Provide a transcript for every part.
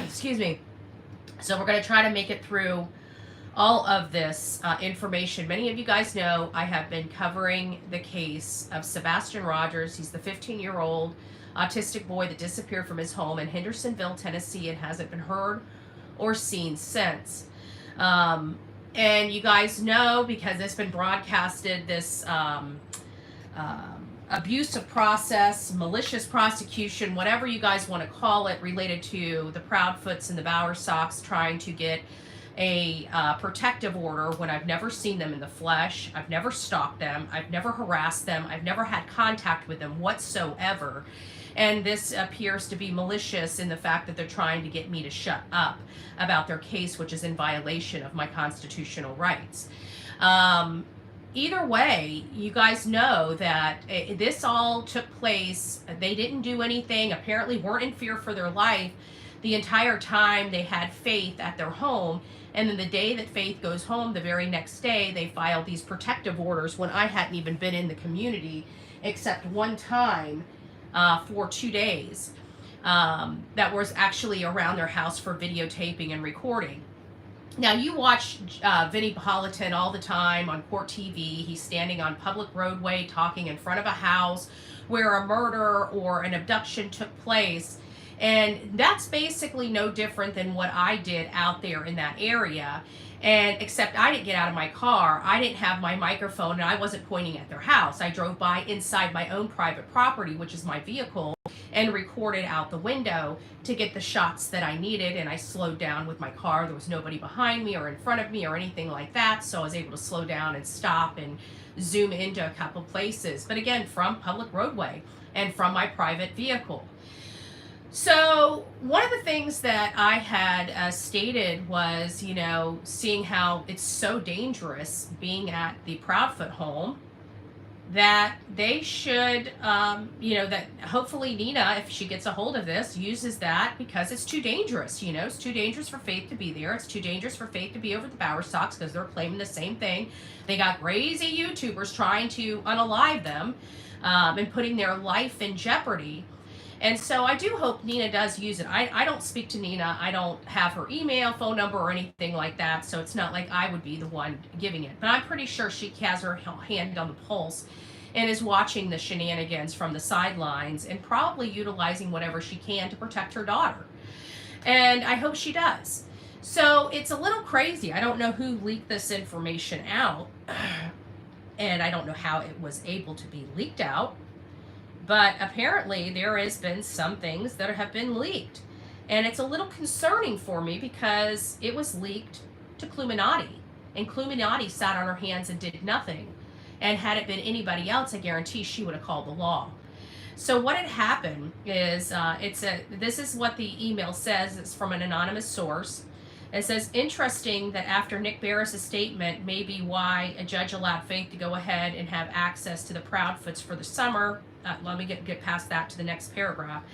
Excuse me. So we're going to try to make it through all of this information. Many of you guys know I have been covering the case of Sebastian Rogers. He's the 15-year-old autistic boy that disappeared from his home in Hendersonville, Tennessee, and hasn't been heard or seen since. And you guys know, because it's been broadcasted, this abusive process, malicious prosecution, whatever you guys want to call it, related to the Proudfoots and the Bowersocks trying to get a protective order when I've never seen them in the flesh. I've never stalked them. I've never harassed them. I've never had contact with them whatsoever. And this appears to be malicious in the fact that they're trying to get me to shut up about their case, which is in violation of my constitutional rights. Either way, you guys know that this all took place. They didn't do anything, apparently weren't in fear for their life the entire time. They had Faith at their home. And then the day that Faith goes home, the very next day, they filed these protective orders when I hadn't even been in the community except one time for 2 days. That was actually around their house for videotaping and recording. Now, you watch Vinny Politan all the time on Court TV. He's standing on public roadway talking in front of a house where a murder or an abduction took place. And that's basically no different than what I did out there in that area. And except I didn't get out of my car. I didn't have my microphone, and I wasn't pointing at their house. I drove by inside my own private property, which is my vehicle, and recorded out the window to get the shots that I needed. And I slowed down with my car. There was nobody behind me or in front of me or anything like that. So I was able to slow down and stop and zoom into a couple places. But again, from public roadway and from my private vehicle. So one of the things that I had stated was, seeing how it's so dangerous being at the Proudfoot home, that they should, that hopefully Nina, if she gets a hold of this, uses that, because it's too dangerous. It's too dangerous for Faith to be there. It's too dangerous for Faith to be over the Bowersocks, because they're claiming the same thing. They got crazy YouTubers trying to unalive them and putting their life in jeopardy. And so I do hope Nina does use it. I don't speak to Nina. I don't have her email, phone number, or anything like that. So it's not like I would be the one giving it. But I'm pretty sure she has her hand on the pulse and is watching the shenanigans from the sidelines and probably utilizing whatever she can to protect her daughter. And I hope she does. So it's a little crazy. I don't know who leaked this information out. And I don't know how it was able to be leaked out. But apparently there has been some things that have been leaked. And it's a little concerning for me because it was leaked to Cluminati. And Cluminati sat on her hands and did nothing. And had it been anybody else, I guarantee she would have called the law. So what had happened is, this is what the email says. It's from an anonymous source. It says, interesting that after Nick Barris' statement, maybe why a judge allowed Faith to go ahead and have access to the Proudfoots for the summer. Let me get past that to the next paragraph.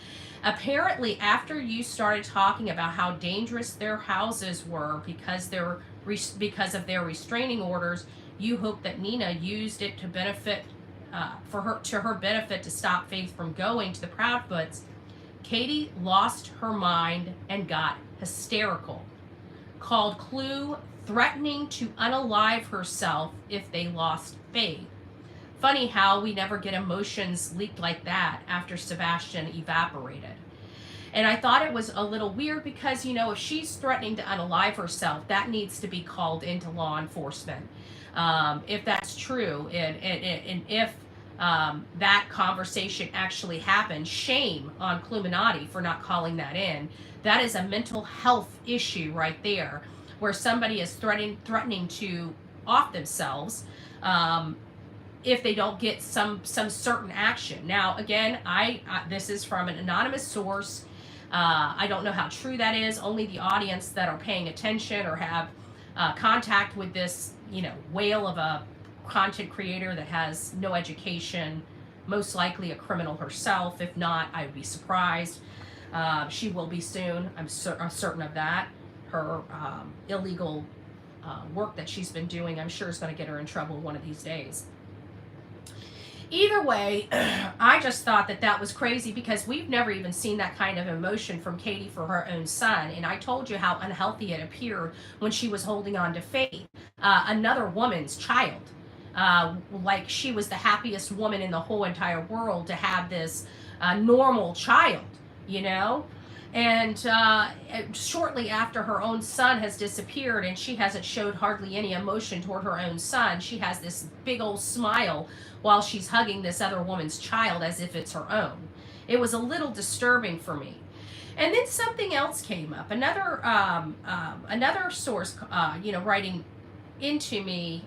Apparently, after you started talking about how dangerous their houses were because of their restraining orders, you hope that Nina used it to benefit, to her benefit, to stop Faith from going to the Proudfoots. Katie lost her mind and got hysterical. Called Clue threatening to unalive herself if they lost Faith. Funny how we never get emotions leaked like that after Sebastian evaporated. And I thought it was a little weird because, if she's threatening to unalive herself, that needs to be called into law enforcement. If that's true, and if that conversation actually happened, shame on Cluminati for not calling that in. That is a mental health issue right there, where somebody is threatening to off themselves if they don't get some certain action. Now, again, this is from an anonymous source. I don't know how true that is. Only the audience that are paying attention or have contact with this, whale of a content creator that has no education, most likely a criminal herself. If not, I would be surprised. She will be soon. I'm certain of that. Her illegal work that she's been doing, I'm sure, is going to get her in trouble one of these days. Either way, I just thought that that was crazy because we've never even seen that kind of emotion from Katie for her own son. And I told you how unhealthy it appeared when she was holding on to Faith, another woman's child. Like she was the happiest woman in the whole entire world to have this normal child, you know? And shortly after her own son has disappeared and she hasn't showed hardly any emotion toward her own son, she has this big old smile while she's hugging this other woman's child as if it's her own. It was a little disturbing for me. And then something else came up. Another source, writing into me,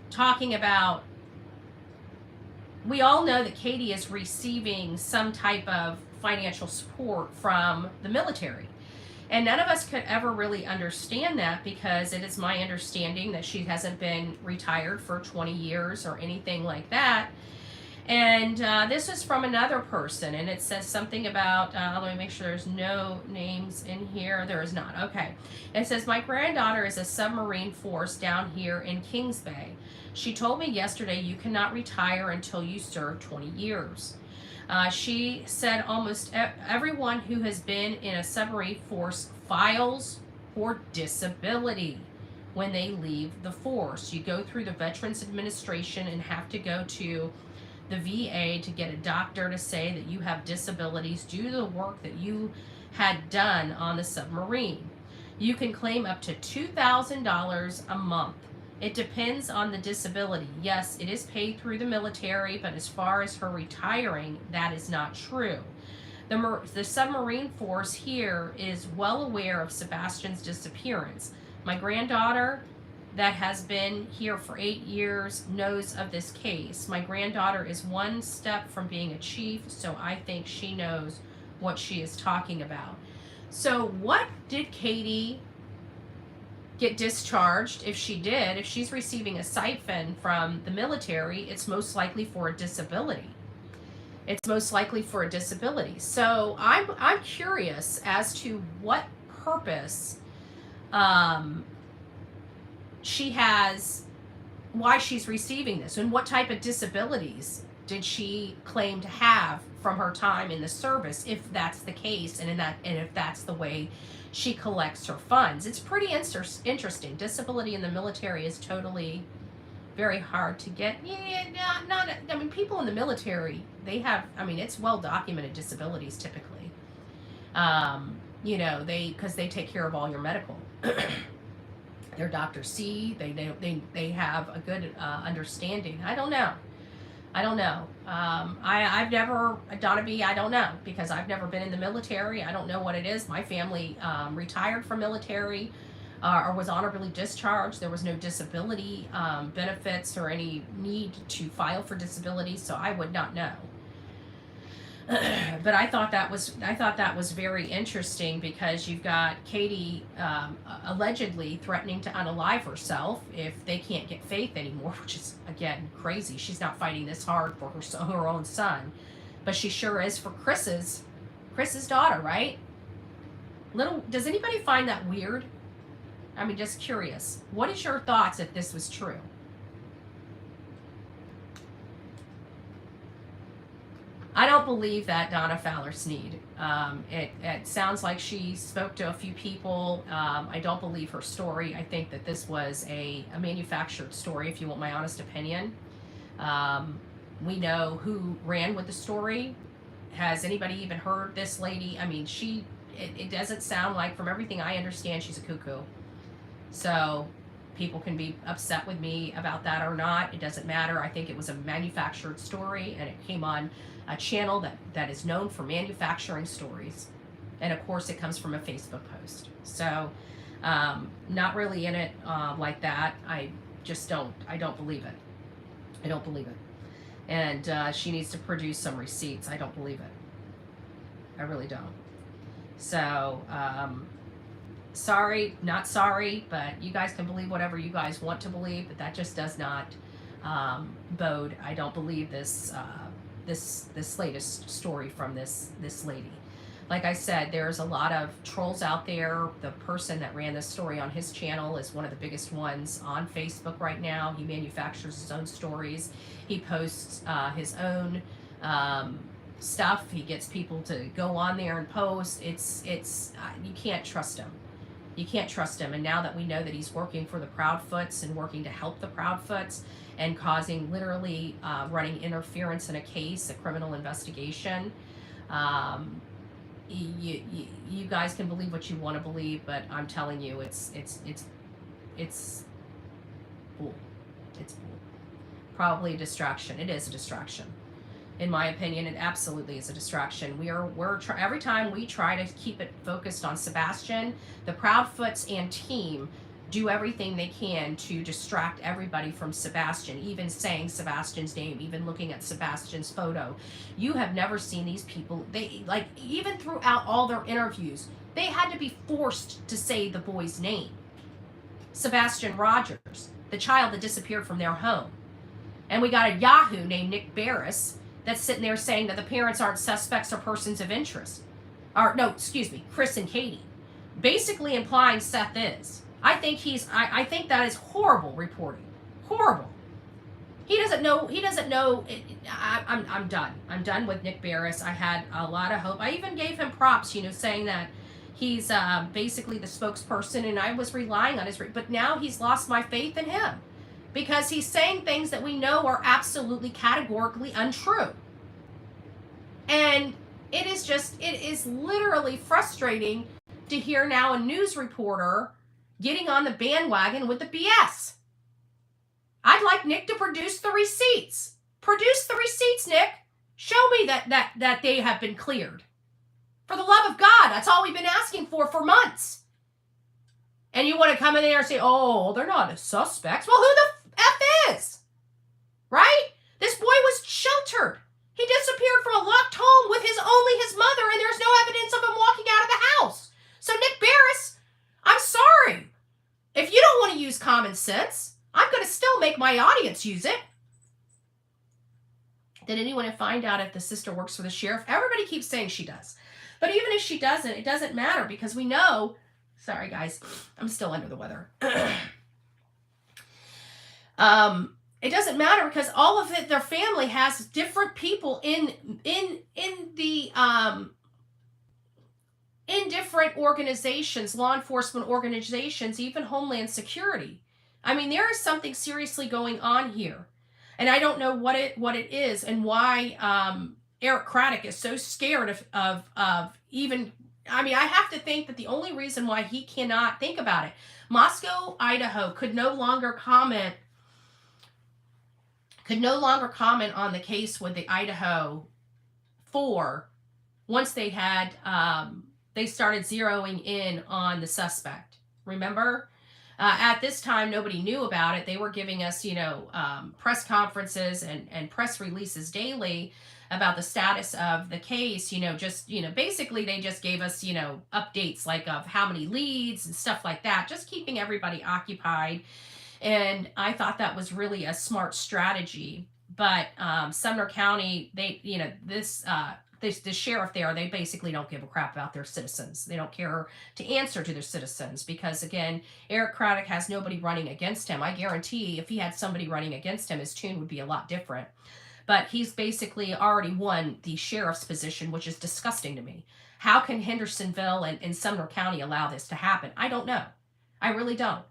talking about, we all know that Katie is receiving some type of financial support from the military. And none of us could ever really understand that because it is my understanding that she hasn't been retired for 20 years or anything like that. And this is from another person, and it says something about, let me make sure there's no names in here. There is not. Okay. It says, my granddaughter is a submarine force down here in Kings Bay. She told me yesterday you cannot retire until you serve 20 years. She said almost everyone who has been in a submarine force files for disability when they leave the force. You go through the Veterans Administration and have to go to the VA to get a doctor to say that you have disabilities due to the work that you had done on the submarine. You can claim up to $2,000 a month. It depends on the disability. Yes, it is paid through the military, but as far as her retiring, that is not true. The submarine force here is well aware of Sebastian's disappearance. My granddaughter, that has been here for 8 years, knows of this case. My granddaughter is one step from being a chief, so I think she knows what she is talking about. So what did Katie get discharged? If she did, if she's receiving a stipend from the military, it's most likely for a disability. It's most likely for a disability. So I'm curious as to what purpose she has, why she's receiving this, and what type of disabilities did she claim to have from her time in the service, if that's the case, and if that's the way she collects her funds. It's pretty interesting. Disability in the military is totally very hard to get. I mean, people in the military, they have, it's well documented disabilities typically. Because they take care of all your medical. Their doctors see, they have a good understanding. I don't know. I've never, Donna B, I don't know, because I've never been in the military. I don't know what it is. My family retired from military or was honorably discharged. There was no disability benefits or any need to file for disability, so I would not know. But I thought that was very interesting because you've got Katie allegedly threatening to unalive herself if they can't get Faith anymore, which is again crazy. She's not fighting this hard for her own son, but she sure is for Chris's daughter, right? Does anybody find that weird? Just curious. What is your thoughts if this was true? I don't believe that Donna Fowler Sneed. It sounds like she spoke to a few people. I don't believe her story. I think that this was a manufactured story, if you want my honest opinion. We know who ran with the story. Has anybody even heard this lady? It doesn't sound like, from everything I understand, she's a cuckoo. So people can be upset with me about that or not. It doesn't matter. I think it was a manufactured story, and it came on a channel that is known for manufacturing stories. And of course, it comes from a Facebook post. So not really in it like that. I don't believe it. I don't believe it. And she needs to produce some receipts. I don't believe it. I really don't. So sorry, not sorry, but you guys can believe whatever you guys want to believe, but that just does not bode. I don't believe this latest story from this lady. Like I said, there's a lot of trolls out there. The person that ran this story on his channel is one of the biggest ones on Facebook right now. He manufactures his own stories. He posts his own stuff. He gets people to go on there and post. You can't trust him. You can't trust him. And now that we know that he's working for the Proudfoots and working to help the Proudfoots and causing literally running interference in a case, a criminal investigation, you guys can believe what you want to believe, but I'm telling you, it's bull. It's bull. Probably a distraction. It is a distraction. In my opinion, it absolutely is a distraction. Every time we try to keep it focused on Sebastian, the Proudfoots and team do everything they can to distract everybody from Sebastian, even saying Sebastian's name, even looking at Sebastian's photo. You have never seen these people. They, like, even throughout all their interviews, they had to be forced to say the boy's name. Sebastian Rogers, the child that disappeared from their home. And we got a Yahoo named Nick Barris that's sitting there saying that the parents aren't suspects or persons of interest. Chris and Katie. Basically implying Seth is. I think that is horrible reporting. Horrible. He doesn't know. I'm done. I'm done with Nick Barris. I had a lot of hope. I even gave him props, saying that he's basically the spokesperson, and I was relying on his, but now he's lost my faith in him because he's saying things that we know are absolutely categorically untrue. And it is literally frustrating to hear now a news reporter getting on the bandwagon with the BS. I'd like Nick to produce the receipts. Produce the receipts, Nick. Show me that they have been cleared. For the love of God, that's all we've been asking for months. And you want to come in there and say, oh, they're not suspects. Well, who the F is? Right? This boy was sheltered. He disappeared from a locked home with only his mother, and there's no evidence of him walking out of the house. So Nick Barris, I'm sorry. If you don't want to use common sense, I'm going to still make my audience use it. Did anyone find out if the sister works for the sheriff? Everybody keeps saying she does. But even if she doesn't, it doesn't matter because we know, sorry guys, I'm still under the weather. It doesn't matter because all of it, their family has different people in different organizations, law enforcement organizations, even Homeland Security. I mean, there is something seriously going on here. And I don't know what it is and why Eric Craddock is so scared of even, I mean, I have to think that the only reason why he cannot think about it, Moscow, Idaho could no longer comment on the case with the Idaho 4 once they had, they started zeroing in on the suspect. Remember? At this time, nobody knew about it. They were giving us, press conferences and press releases daily about the status of the case. Basically they just gave us, updates like of how many leads and stuff like that, just keeping everybody occupied. And I thought that was really a smart strategy. But Sumner County, the sheriff there, they basically don't give a crap about their citizens. They don't care to answer to their citizens because, again, Eric Craddock has nobody running against him. I guarantee if he had somebody running against him, his tune would be a lot different. But he's basically already won the sheriff's position, which is disgusting to me. How can Hendersonville and Sumner County allow this to happen? I don't know. I really don't.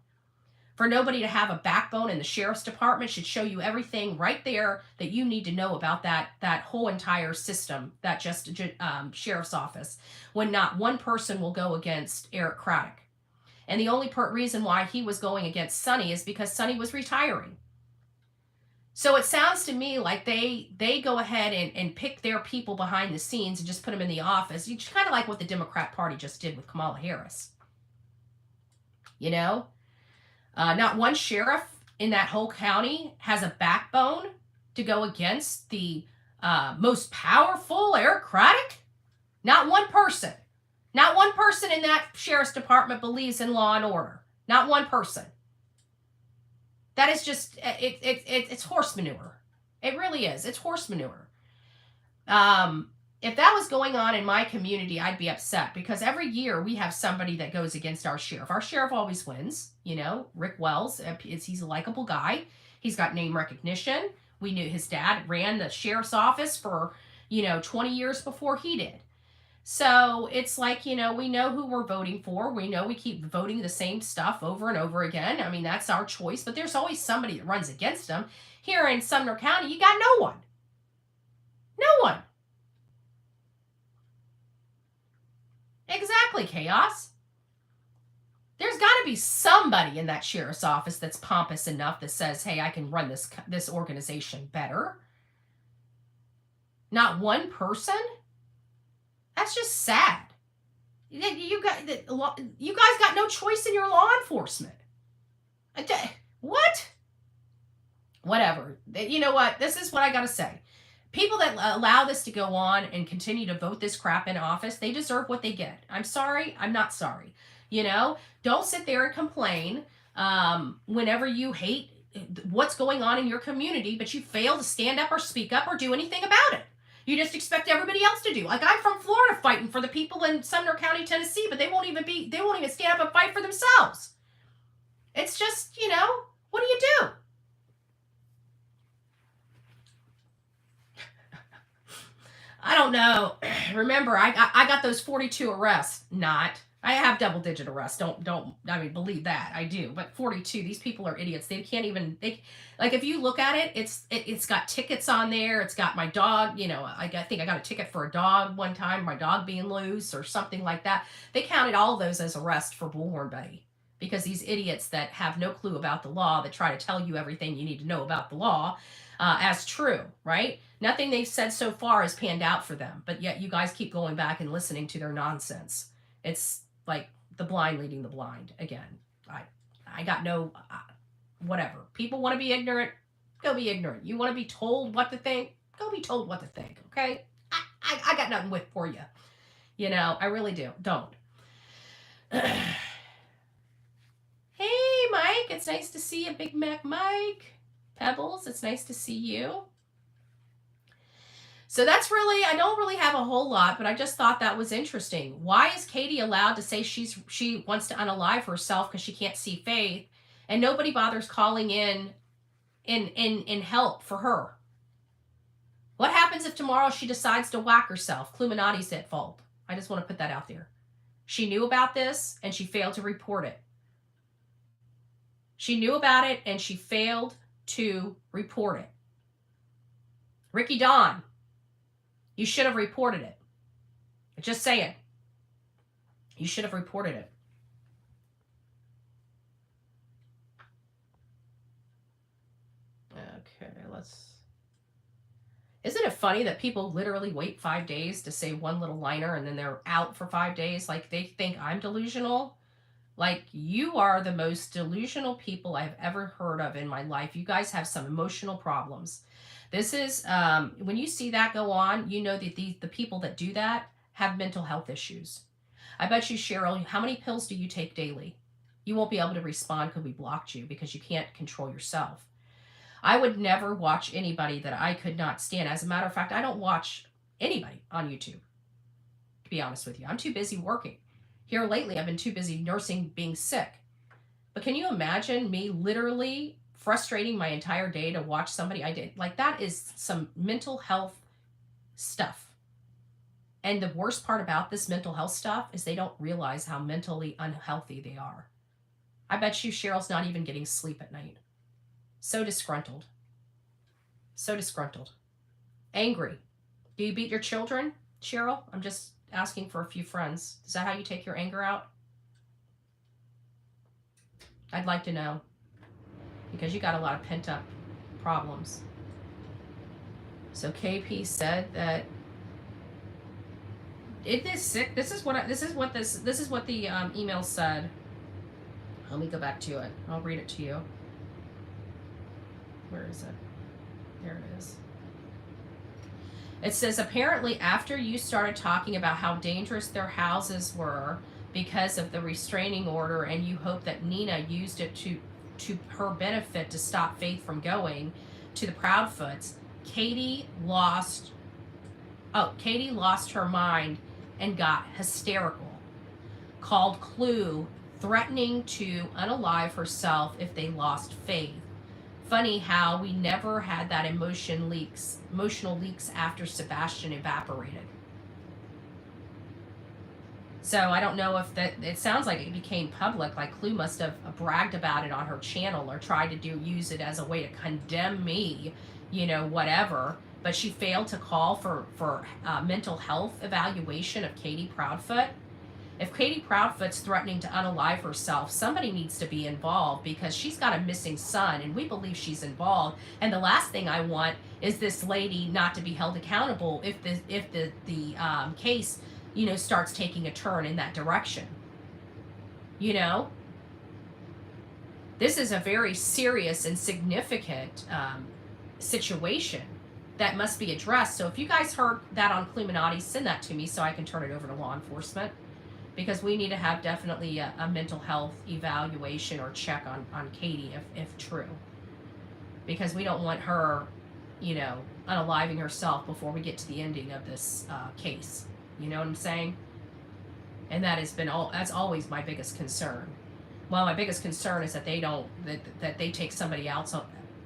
For nobody to have a backbone in the sheriff's department should show you everything right there that you need to know about that whole entire system, that just sheriff's office, when not one person will go against Eric Craddock. And the only reason why he was going against Sonny is because Sonny was retiring. So it sounds to me like they go ahead and pick their people behind the scenes and just put them in the office. It's kind of like what the Democrat Party just did with Kamala Harris. Not one sheriff in that whole county has a backbone to go against the most powerful Eric Craddock. Not one person. Not one person in that sheriff's department believes in law and order. Not one person. That is just, it's horse manure. It really is. It's horse manure. If that was going on in my community, I'd be upset because every year we have somebody that goes against our sheriff. Our sheriff always wins. You know, Rick Wells, he's a likable guy. He's got name recognition. We knew his dad ran the sheriff's office for, 20 years before he did. So it's like, we know who we're voting for. We know we keep voting the same stuff over and over again. I mean, that's our choice, but there's always somebody that runs against them. Here in Sumner County, you got no one. No one. Exactly, chaos. There's got to be somebody in that sheriff's office that's pompous enough that says, hey, I can run this organization better. Not one person? That's just sad. You guys got no choice in your law enforcement. What? Whatever. You know what? This is what I got to say. People that allow this to go on and continue to vote this crap in office, they deserve what they get. I'm sorry. I'm not sorry. Don't sit there and complain whenever you hate what's going on in your community, but you fail to stand up or speak up or do anything about it. You just expect everybody else to do. Like, I'm from Florida fighting for the people in Sumner County, Tennessee, but they won't even stand up and fight for themselves. It's just, what do you do? I don't know. Remember, I got those 42 arrests. I have double-digit arrests. Believe that. I do. But 42, these people are idiots. They can't even, if you look at it, it's got tickets on there. It's got my dog, I think I got a ticket for a dog one time, my dog being loose or something like that. They counted all of those as arrests for Bullhorn Betty because these idiots that have no clue about the law, that try to tell you everything you need to know about the law as true, right? Nothing they've said so far has panned out for them, but yet you guys keep going back and listening to their nonsense. It's like the blind leading the blind again. I got no, whatever. People want to be ignorant, go be ignorant. You want to be told what to think, go be told what to think, okay? I got nothing for you. I really don't. Hey, Mike, it's nice to see you, Big Mac Mike. Pebbles, it's nice to see you. So that's really, I don't really have a whole lot, but I just thought that was interesting. Why is Katie allowed to say she wants to unalive herself because she can't see Faith, and nobody bothers calling in help for her? What happens if tomorrow she decides to whack herself? Cluminati's at fault. I just want to put that out there. She knew about this and she failed to report it. She knew about it and she failed to report it. Ricky Don, you should have reported it. Just saying. You should have reported it. Okay, Isn't it funny that people literally wait 5 days to say one little liner and then they're out for 5 days? Like, they think I'm delusional. Like, you are the most delusional people I've ever heard of in my life. You guys have some emotional problems. This is, when you see that go on, you know that the people that do that have mental health issues. I bet you, Cheryl, how many pills do you take daily? You won't be able to respond because we blocked you because you can't control yourself. I would never watch anybody that I could not stand. As a matter of fact, I don't watch anybody on YouTube, to be honest with you. I'm too busy working. Here lately, I've been too busy nursing being sick. But can you imagine me literally frustrating my entire day to watch somebody I did? Like, that is some mental health stuff. And the worst part about this mental health stuff is they don't realize how mentally unhealthy they are. I bet you Cheryl's not even getting sleep at night. So disgruntled. So disgruntled. Angry. Do you beat your children, Cheryl? I'm just asking for a few friends. Is that how you take your anger out? I'd like to know. Because you got a lot of pent up problems. So KP said that it is sick. This is what the email said. Let me go back to it. I'll read it to you. Where is it? There it is. It says, apparently after you started talking about how dangerous their houses were because of the restraining order, and you hope that Nina used it to her benefit to stop Faith from going to the Proudfoots, Katie lost Oh, Katie lost her mind and got hysterical. Called Clue, threatening to unalive herself if they lost faith. Funny how we never had that emotional leaks after Sebastian evaporated. So I don't know if that, it sounds like it became public, like Clue must have bragged about it on her channel or tried to use it as a way to condemn me, whatever. But she failed to call for mental health evaluation of Katie Proudfoot. If Katie Proudfoot's threatening to unalive herself, somebody needs to be involved because she's got a missing son and we believe she's involved. And the last thing I want is this lady not to be held accountable if the case, starts taking a turn in that direction. This is a very serious and significant situation that must be addressed. So if you guys heard that on Cluminati, send that to me so I can turn it over to law enforcement. Because we need to have definitely a mental health evaluation or check on Katie if true. Because we don't want her, unaliving herself before we get to the ending of this case. You know what I'm saying? And that's always my biggest concern. Well, my biggest concern is that that they take somebody else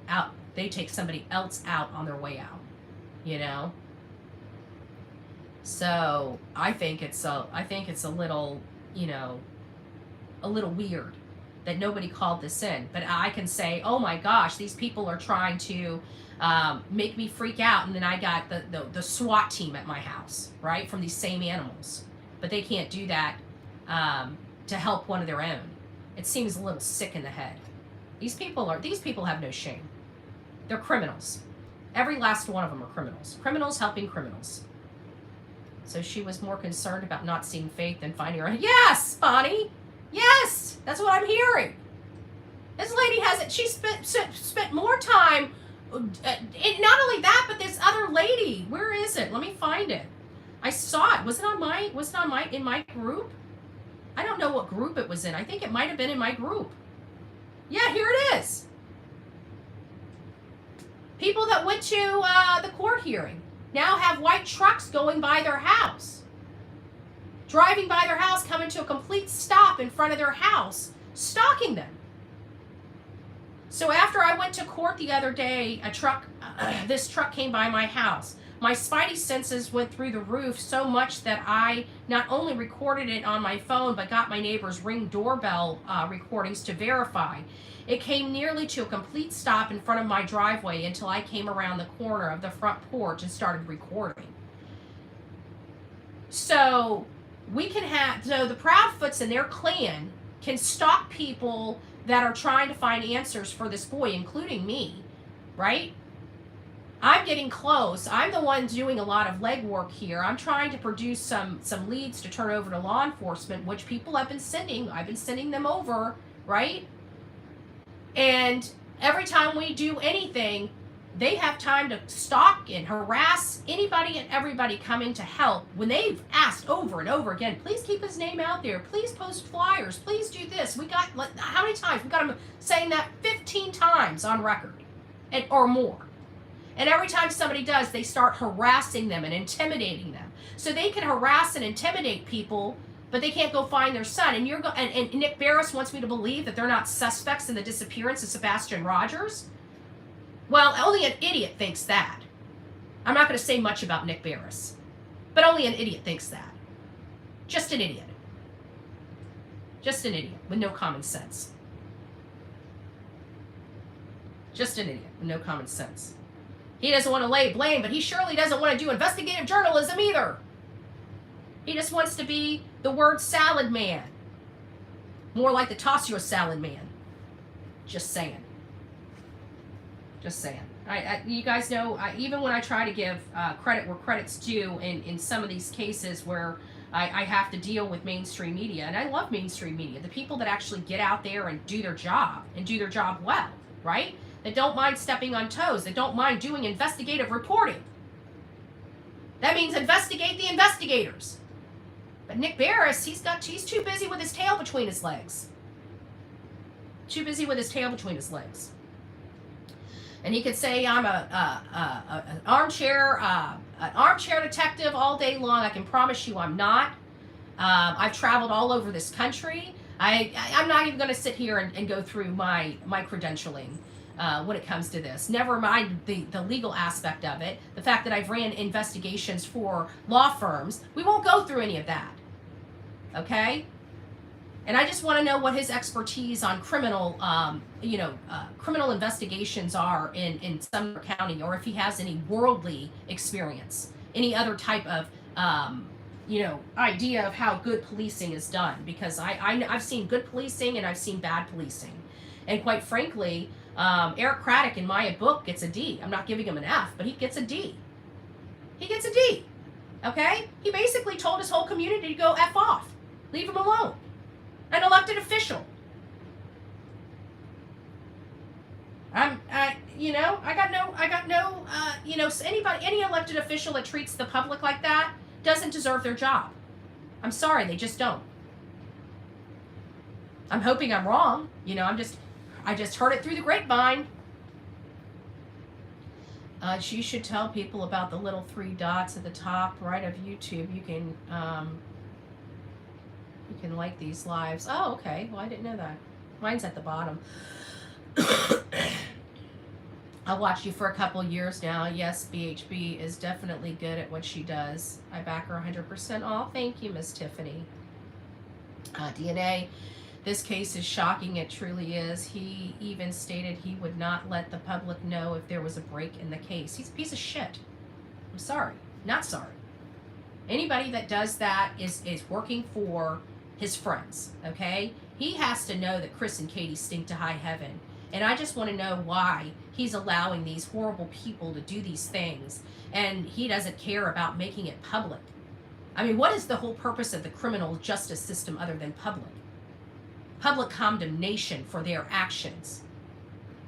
out. They take somebody else out on their way out. So I think it's a little, a little weird that nobody called this in. But I can say, oh my gosh, these people are trying to make me freak out, and then I got the SWAT team at my house, right, from these same animals. But they can't do that to help one of their own. It seems a little sick in the head. These people have no shame. They're criminals. Every last one of them are criminals. Criminals helping criminals. So she was more concerned about not seeing faith than finding her. Yes, Bonnie. Yes, that's what I'm hearing. This lady she spent more time. Not only that, but this other lady. Where is it? Let me find it. I saw it. Was it in my group? I don't know what group it was in. I think it might have been in my group. Yeah, here it is. People that went to the court hearing now have white trucks going by their house. Driving by their house, coming to a complete stop in front of their house, stalking them. So after I went to court the other day, this truck came by my house. My spidey senses went through the roof so much that I not only recorded it on my phone, but got my neighbor's Ring doorbell recordings to verify. It came nearly to a complete stop in front of my driveway until I came around the corner of the front porch and started recording. So the Proudfoots and their clan can stalk people that are trying to find answers for this boy, including me, right? I'm getting close. I'm the one doing a lot of legwork here. I'm trying to produce some leads to turn over to law enforcement, which people have been sending. I've been sending them over, right? And every time we do anything, they have time to stalk and harass anybody and everybody coming to help when they've asked over and over again, please keep his name out there. Please post flyers. Please do this. We got, how many times? We got him saying that 15 times on record or more. And every time somebody does, they start harassing them and intimidating them. So they can harass and intimidate people, but they can't go find their son. And and Nick Barris wants me to believe that they're not suspects in the disappearance of Sebastian Rogers. Well, only an idiot thinks that. I'm not going to say much about Nick Barris, but only an idiot thinks that. Just an idiot. Just an idiot with no common sense. Just an idiot with no common sense. He doesn't want to lay blame, but he surely doesn't want to do investigative journalism either. He just wants to be the word salad man. More like the toss your salad man. Just saying. Just saying. You guys know, even when I try to give credit where credit's due in some of these cases where I have to deal with mainstream media, and I love mainstream media, the people that actually get out there and do their job well, right? That don't mind stepping on toes, that don't mind doing investigative reporting. That means investigate the investigators. But Nick Barris, he's too busy with his tail between his legs. Too busy with his tail between his legs. And he could say I'm an armchair detective all day long. I can promise you I'm not. I've traveled all over this country. I'm not even going to sit here and go through my credentialing when it comes to this. Never mind the legal aspect of it. The fact that I've ran investigations for law firms. We won't go through any of that. Okay? And I just want to know what his expertise on criminal investigations are in Sumner County, or if he has any worldly experience, any other type of, idea of how good policing is done. Because I've seen good policing and I've seen bad policing. And quite frankly, Eric Craddock in my book gets a D. I'm not giving him an F, but he gets a D. He gets a D. Okay? He basically told his whole community to go F off. Leave him alone. An elected official. Any elected official that treats the public like that doesn't deserve their job. I'm sorry, they just don't. I'm hoping I'm wrong. I just heard it through the grapevine. You should tell people about the little 3 dots at the top right of YouTube. You can like these lives. Oh, okay. Well, I didn't know that. Mine's at the bottom. I've watched you for a couple years now. Yes, BHB is definitely good at what she does. I back her 100%. Oh, thank you, Miss Tiffany. DNA. This case is shocking. It truly is. He even stated he would not let the public know if there was a break in the case. He's a piece of shit. I'm sorry. Not sorry. Anybody that does that is working for his friends, okay? He has to know that Chris and Katie stink to high heaven. And I just want to know why he's allowing these horrible people to do these things, and he doesn't care about making it public. I mean, what is the whole purpose of the criminal justice system other than public? Public condemnation for their actions.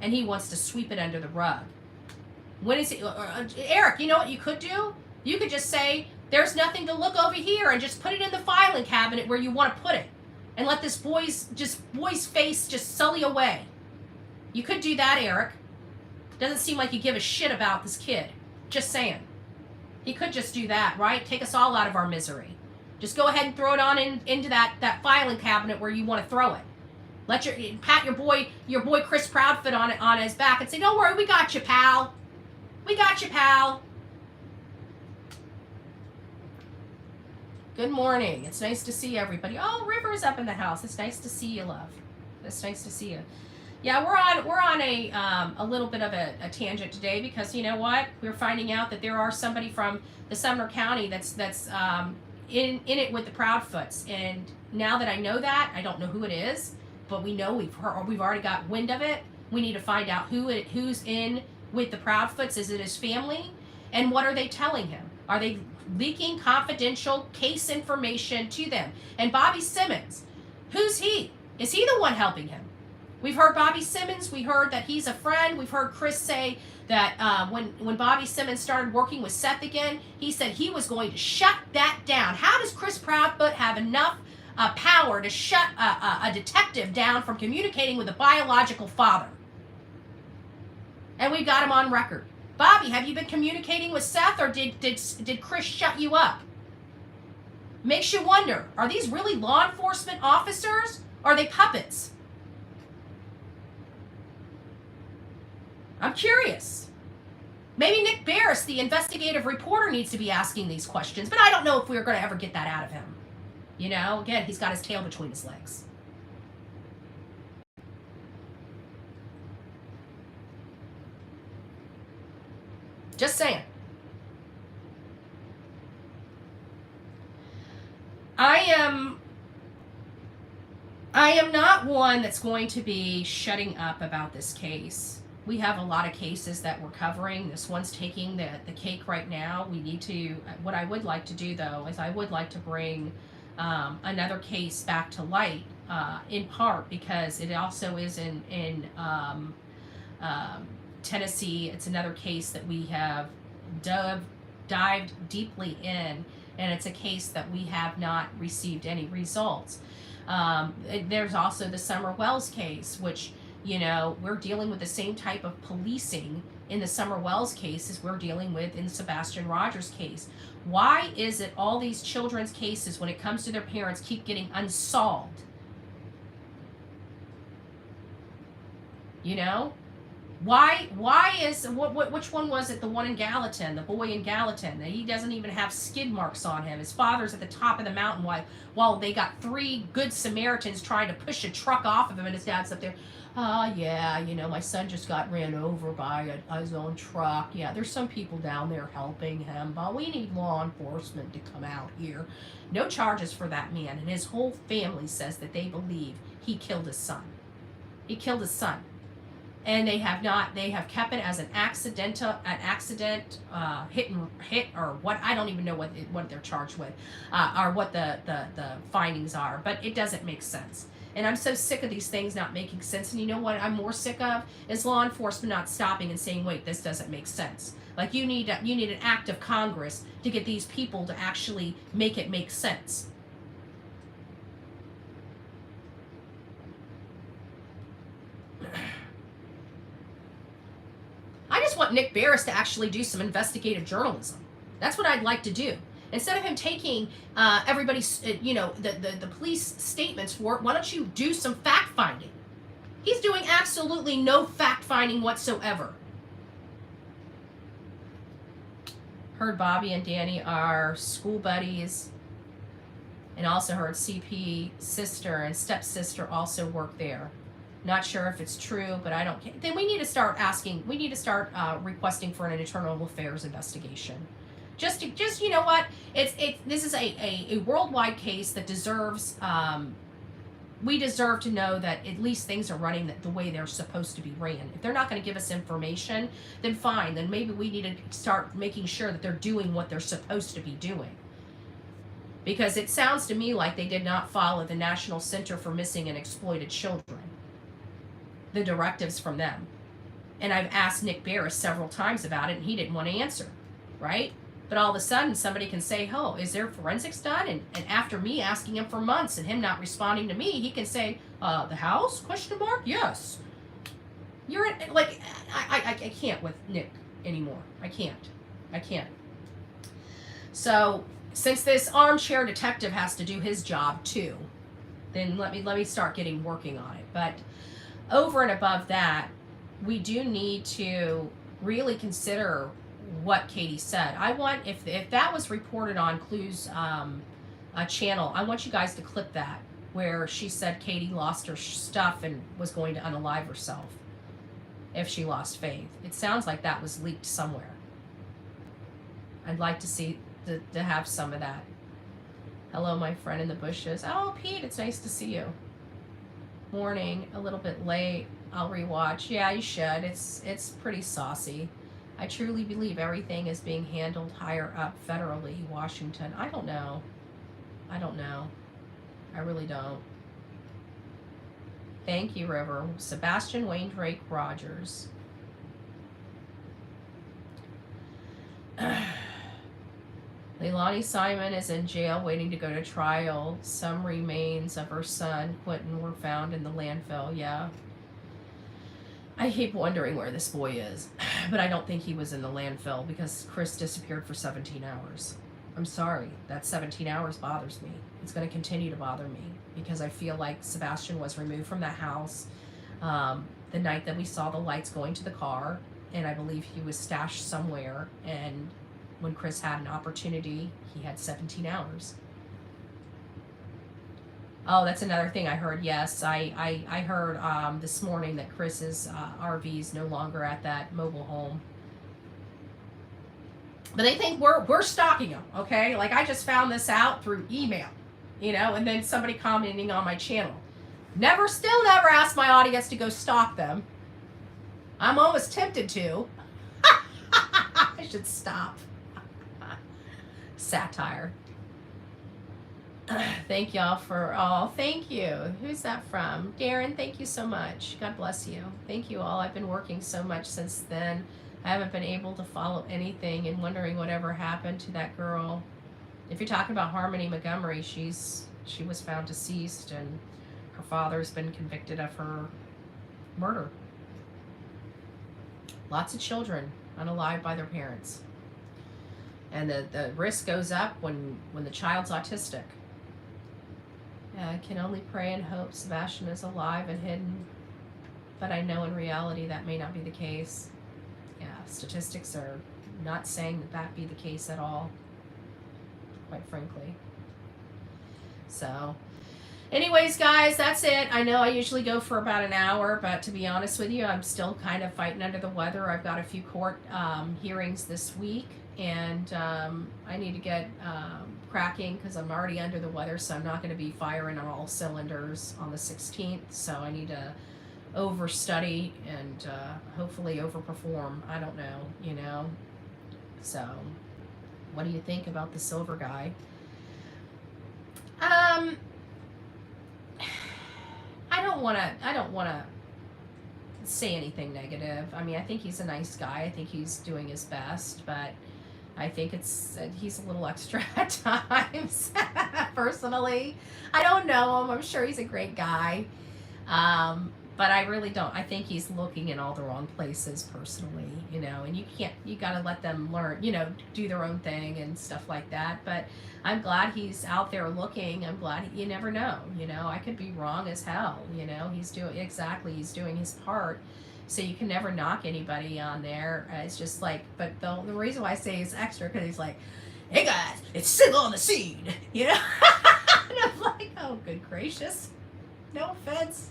And he wants to sweep it under the rug. When is it? Eric, you know what you could do? You could just say, there's nothing to look over here, and just put it in the filing cabinet where you want to put it. And let this boy's face just sully away. You could do that, Eric. Doesn't seem like you give a shit about this kid. Just saying. He could just do that, right? Take us all out of our misery. Just go ahead and throw it on into that filing cabinet where you want to throw it. Pat your boy Chris Proudfoot on his back and say, don't worry, we got you, pal. We got you, pal. Good morning. It's nice to see everybody. Oh, River's up in the house. It's nice to see you, love. It's nice to see you. Yeah, we're on a little bit of a tangent today, because you know what? We're finding out that there are somebody from the Sumner County that's in it with the Proudfoots, and now that I know that, I don't know who it is, but we know we've already got wind of it. We need to find out who's in with the Proudfoots. Is it his family? And what are they telling him? Are they leaking confidential case information to them? And Bobby Simmons, who's he? Is he the one helping him? We've heard Bobby Simmons. We heard that he's a friend. We've heard Chris say that when Bobby Simmons started working with Seth again, he said he was going to shut that down. How does Chris Proudfoot have enough power to shut a detective down from communicating with a biological father? And we got him on record. Bobby, have you been communicating with Seth, or did Chris shut you up? Makes you wonder, are these really law enforcement officers, or are they puppets? I'm curious. Maybe Nick Barris, the investigative reporter, needs to be asking these questions, but I don't know if we're going to ever get that out of him. You know, again, he's got his tail between his legs. Just saying. I am not one that's going to be shutting up about this case. We have a lot of cases that we're covering. This one's taking the cake right now. We need to, what I would like to do though, is I would like to bring another case back to light, in part because it also is in Tennessee. It's another case that we have dived deeply in, and it's a case that we have not received any results. There's also the Summer Wells case, which You know, we're dealing with the same type of policing in the Summer Wells case as we're dealing with in the Sebastian Rogers case. Why is it all these children's cases, when it comes to their parents, keep getting unsolved? You know? Why is, which one was it? The one in Gallatin, the boy in Gallatin. He doesn't even have skid marks on him. His father's at the top of the mountain while they got 3 good Samaritans trying to push a truck off of him, and his dad's up there. Yeah, you know, my son just got ran over by his own truck. Yeah, there's some people down there helping him, but we need law enforcement to come out here. No charges for that man, and his whole family says that they believe he killed his son. He killed his son. And they have kept it as an accident, hit or what, I don't even know what they're charged with, or what the findings are, but it doesn't make sense. And I'm so sick of these things not making sense. And you know what I'm more sick of? Is law enforcement not stopping and saying, wait, this doesn't make sense. Like, you need an act of Congress to get these people to actually make it make sense. I just want Nick Barris to actually do some investigative journalism. That's what I'd like to do. Instead of him taking everybody's, the police statements for it, why don't you do some fact finding? He's doing absolutely no fact finding whatsoever. Heard Bobby and Danny are school buddies, and also heard CP sister and stepsister also work there. Not sure if it's true, but I don't care. Then we need to start requesting for an internal affairs investigation. Just you know what? This is a worldwide case that deserves. We deserve to know that at least things are running the way they're supposed to be ran. If they're not going to give us information, then fine. Then maybe we need to start making sure that they're doing what they're supposed to be doing. Because it sounds to me like they did not follow the National Center for Missing and Exploited Children, the directives from them. And I've asked Nick Barris several times about it, and he didn't want to answer, right? But all of a sudden, somebody can say, oh, is there forensics done? And after me asking him for months and him not responding to me, he can say, the house? Question mark? Yes. You're in, like, I can't with Nick anymore. I can't. So, since this armchair detective has to do his job too, then let me start working on it. But over and above that, we do need to really consider what Katie said. I want, if that was reported on Clue's channel, I want you guys to clip that, where she said Katie lost her stuff and was going to unalive herself if she lost faith. It sounds like that was leaked somewhere. I'd like to see, to have some of that. Hello, my friend in the bushes. Oh, Pete, it's nice to see you. Morning, a little bit late. I'll rewatch. Yeah, you should. It's pretty saucy. I truly believe everything is being handled higher up federally, Washington. I don't know. I really don't. Thank you, River. Sebastian Wayne Drake Rogers. Leilani Simon is in jail waiting to go to trial. Some remains of her son, Quentin, were found in the landfill. Yeah. I keep wondering where this boy is, but I don't think he was in the landfill because Chris disappeared for 17 hours. I'm sorry, that 17 hours bothers me. It's going to continue to bother me because I feel like Sebastian was removed from that house the night that we saw the lights going to the car, and I believe he was stashed somewhere, and when Chris had an opportunity, he had 17 hours. Oh, that's another thing I heard. Yes, I heard this morning that Chris's RV is no longer at that mobile home. But they think we're stalking them, okay? Like, I just found this out through email, and then somebody commenting on my channel. Still never asked my audience to go stalk them. I'm almost tempted to. I should stop. Satire. Thank y'all for all. Thank you. Who's that from? Darren, thank you so much. God bless you. Thank you all. I've been working so much since then. I haven't been able to follow anything and wondering whatever happened to that girl. If you're talking about Harmony Montgomery, she was found deceased, and her father's been convicted of her Murder. Lots of children unalived by their parents. And the risk goes up when the child's autistic. I can only pray and hope Sebastian is alive and hidden, but I know in reality that may not be the case. Yeah, statistics are not saying that be the case at all, quite frankly. So, anyways, guys, that's it. I know I usually go for about an hour, but to be honest with you, I'm still kind of fighting under the weather. I've got a few court hearings this week, and I need to get cracking because I'm already under the weather, so I'm not going to be firing on all cylinders on the 16th, so I need to overstudy and hopefully overperform. I don't know, So, what do you think about the silver guy? I don't want to say anything negative. I mean, I think he's a nice guy. I think he's doing his best, but I think he's a little extra at times. Personally, I don't know him. I'm sure he's a great guy, but I really don't. I think he's looking in all the wrong places personally, and you got to let them learn, do their own thing and stuff like that. But I'm glad he's out there looking. I'm glad you never know, I could be wrong as hell, he's doing his part. So you can never knock anybody on there. It's just like, but the reason why I say he's extra, because he's like, hey guys, it's Sizzle on the scene, And I'm like, oh, good gracious. No offense.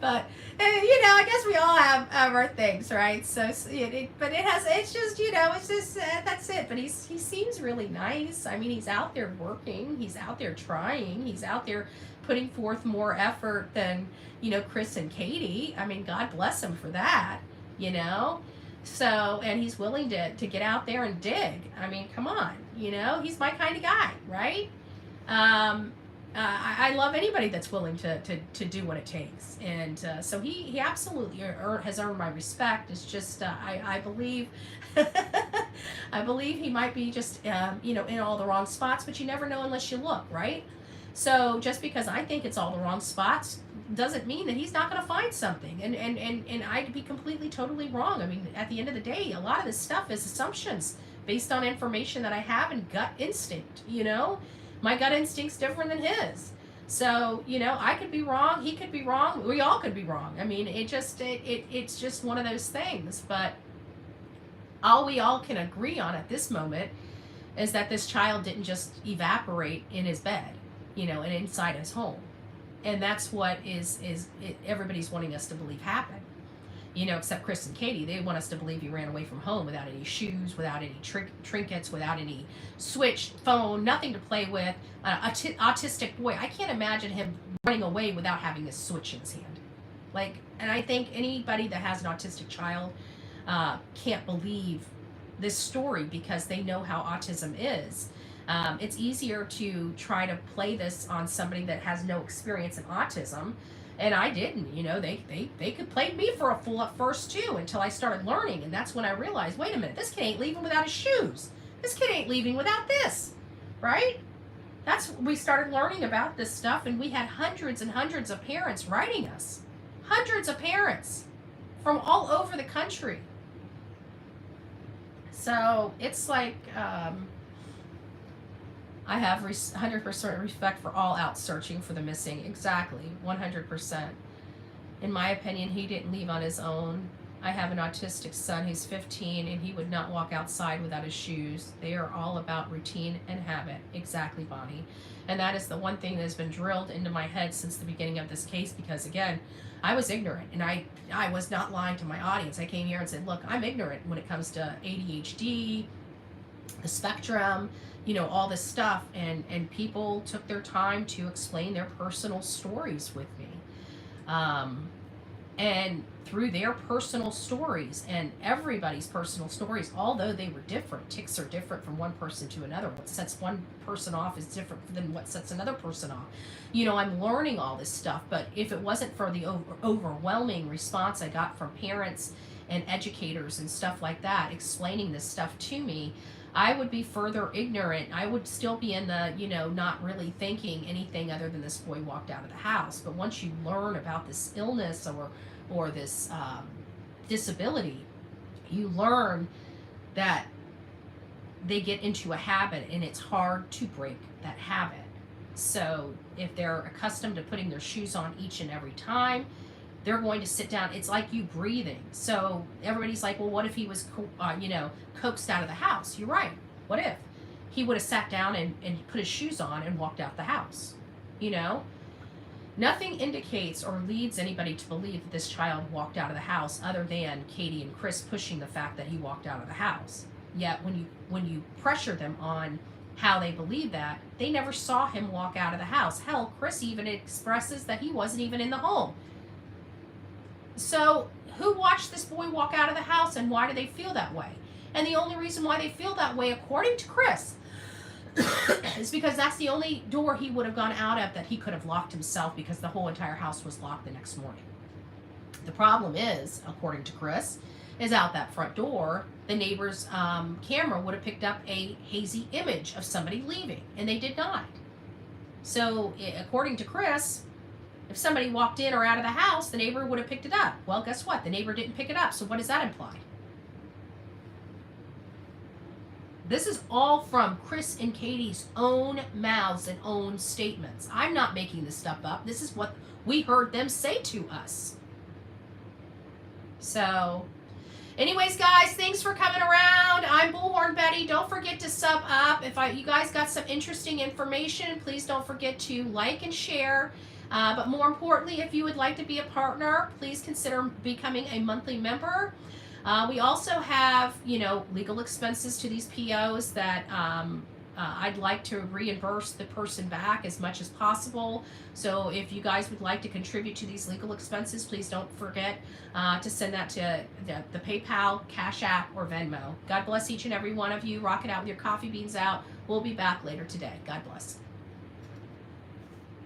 But, I guess we all have our things, right? So, it's just, that's it. But he seems really nice. I mean, he's out there working. He's out there trying. He's out there putting forth more effort than, Chris and Katie. I mean, God bless him for that, So, and he's willing to get out there and dig. I mean, come on, he's my kind of guy, right? I love anybody that's willing to do what it takes. And so he absolutely has earned my respect. It's just, I believe, I believe he might be just, in all the wrong spots, but you never know unless you look, right? So just because I think it's all the wrong spots doesn't mean that he's not going to find something. And I'd be completely, totally wrong. I mean, at the end of the day, a lot of this stuff is assumptions based on information that I have and gut instinct, My gut instinct's different than his. So, I could be wrong, he could be wrong, we all could be wrong. I mean, it's just one of those things. But all we all can agree on at this moment is that this child didn't just evaporate in his bed, and inside his home. And that's what everybody's wanting us to believe happened. Except Chris and Katie, they want us to believe he ran away from home without any shoes, without any trinkets, without any switch, phone, nothing to play with. Autistic boy, I can't imagine him running away without having a switch in his hand. And I think anybody that has an autistic child can't believe this story because they know how autism is. It's easier to try to play this on somebody that has no experience in autism. And I didn't, they could play me for a fool at first too, until I started learning. And that's when I realized, wait a minute, this kid ain't leaving without his shoes. This kid ain't leaving without this, right? We started learning about this stuff, and we had hundreds and hundreds of parents writing us. Hundreds of parents from all over the country. So it's like, I have 100% respect for all out searching for the missing. Exactly, 100%. In my opinion, he didn't leave on his own. I have an autistic son who's 15, and he would not walk outside without his shoes. They are all about routine and habit. Exactly, Bonnie. And that is the one thing that has been drilled into my head since the beginning of this case, because, again, I was ignorant, and I was not lying to my audience. I came here and said, look, I'm ignorant when it comes to ADHD, the spectrum, all this stuff, and people took their time to explain their personal stories with me. And through their personal stories and everybody's personal stories, although they were different, tics are different from one person to another. What sets one person off is different than what sets another person off. I'm learning all this stuff, but if it wasn't for the overwhelming response I got from parents and educators and stuff like that, explaining this stuff to me, I would be further ignorant. I would still be in the, not really thinking anything other than this boy walked out of the house. But once you learn about this illness or this disability, you learn that they get into a habit, and it's hard to break that habit. So if they're accustomed to putting their shoes on each and every time, they're going to sit down. It's like you breathing. So everybody's like, well, what if he was, coaxed out of the house? You're right. What if he would have sat down and put his shoes on and walked out the house? Nothing indicates or leads anybody to believe that this child walked out of the house other than Katie and Chris pushing the fact that he walked out of the house. Yet when you pressure them on how they believe that, they never saw him walk out of the house. Hell, Chris even expresses that he wasn't even in the home. So who watched this boy walk out of the house, and why do they feel that way? And the only reason why they feel that way, according to Chris, is because that's the only door he would have gone out of that he could have locked himself, because the whole entire house was locked the next morning. The problem is, according to Chris, is out that front door, the neighbor's camera would have picked up a hazy image of somebody leaving, and they did not. So according to Chris, if somebody walked in or out of the house, the neighbor would have picked it up. Well, guess what? The neighbor didn't pick it up. So what does that imply? This is all from Chris and Katie's own mouths and own statements. I'm not making this stuff up. This is what we heard them say to us. So, anyways, guys, thanks for coming around. I'm Bullhorn Betty. Don't forget to sub up. If you guys got some interesting information, please don't forget to like and share. But more importantly, if you would like to be a partner, please consider becoming a monthly member. We also have, legal expenses to these POs that I'd like to reimburse the person back as much as possible. So if you guys would like to contribute to these legal expenses, please don't forget to send that to the PayPal, Cash App, or Venmo. God bless each and every one of you. Rock it out with your coffee beans out. We'll be back later today. God bless.